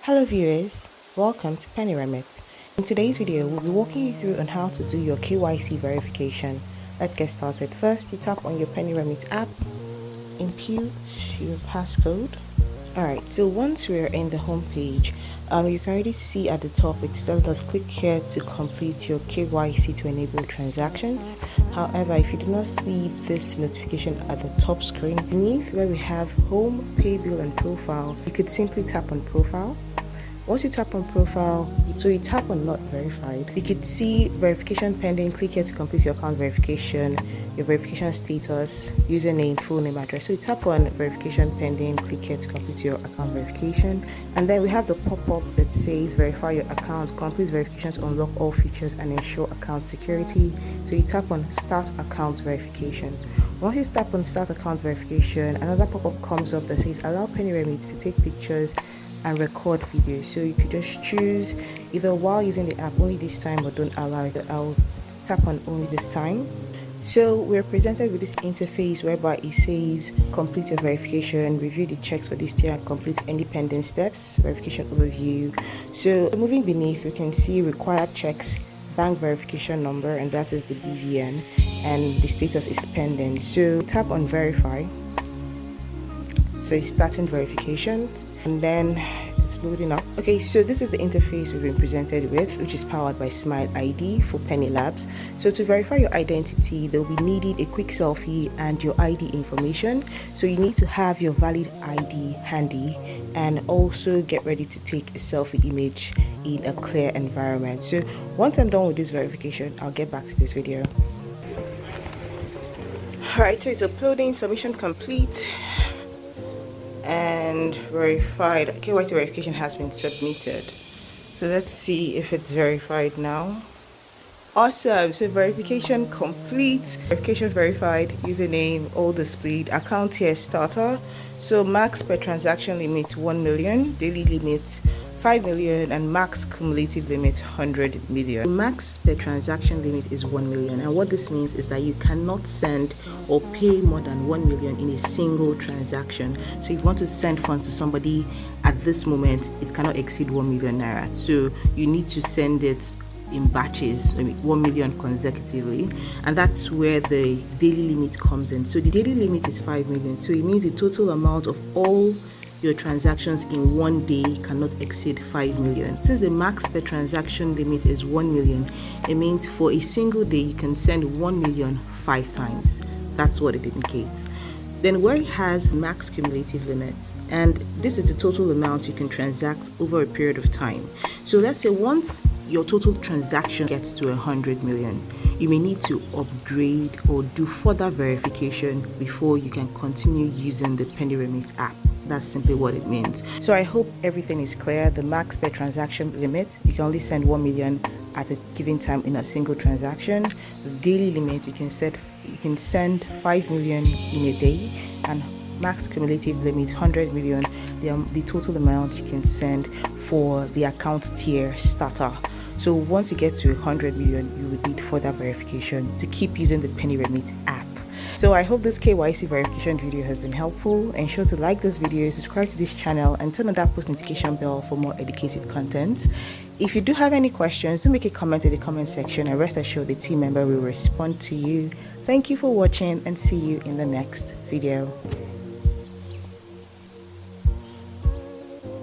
Hello viewers, welcome to Peniremit. In today's video, we'll be walking you through on how to do your KYC verification. Let's get started. First, you tap on your Peniremit app, input your passcode. Alright, so once we're in the home page, you can already see at the top it's telling us click here to complete your KYC to enable transactions. However, if you do not see this notification at the top screen, beneath where we have home, pay bill and profile, you could simply tap on profile. Once you tap on profile, so you tap on not verified, you could see verification pending. Click here to complete your account verification, your verification status, username, full name, address. So you tap on verification pending, click here to complete your account verification, and then we have the pop-up that says verify your account, complete verifications, unlock all features and ensure account security. So you tap on start account verification. Once you tap on start account verification, another pop-up comes up that says allow Peniremit to take pictures and record videos. So you could just choose either while using the app only this time, or don't allow it. I'll tap on only this time. So we're presented with this interface whereby it says complete your verification, review the checks for this tier, and complete any pending steps, verification overview. So moving beneath, we can see required checks, bank verification number, and that is the BVN, and the status is pending. So tap on verify. So it's starting verification, and then it's loading up. Okay, so this is the interface we've been presented with, which is powered by Smile ID for Penny Labs. So to verify your identity, they'll be needing a quick selfie and your ID information. So you need to have your valid ID handy, and also get ready to take a selfie image in a clear environment. So once I'm done with this verification, I'll get back to this video. Alright, so it's uploading, submission complete and verified. KYC verification has been submitted. So let's see if it's verified now. Awesome, so verification complete, verification verified, username all displayed, account here starter. So max per transaction limit 1 million, daily limit 5 million, and max cumulative limit 100 million. Max per transaction limit is 1 million, and what this means is that you cannot send or pay more than 1 million in a single transaction. So if you want to send funds to somebody at this moment, it cannot exceed 1 million naira. So you need to send it in batches, 1 million consecutively, and that's where the daily limit comes in. So the daily limit is 5 million, so it means the total amount of all your transactions in one day cannot exceed 5 million. Since the max per transaction limit is 1 million, it means for a single day you can send 1 million 5 times. That's what it indicates. Then where it has max cumulative limits, and this is the total amount you can transact over a period of time. So let's say once your total transaction gets to 100 million, you may need to upgrade or do further verification before you can continue using the Peniremit app. That's simply what it means. So I hope everything is clear. The max per transaction limit, you can only send 1 million at a given time in a single transaction. The daily limit, you can send 5 million in a day, and max cumulative limit 100 million, the total amount you can send for the account tier starter. So once you get to 100 million, you would need further verification to keep using the Peniremit app. So I hope this KYC verification video has been helpful. Ensure to like this video, subscribe to this channel, and turn on that post notification bell for more educated content. If you do have any questions, do make a comment in the comment section, and rest assured the team member will respond to you. Thank you for watching, and see you in the next video.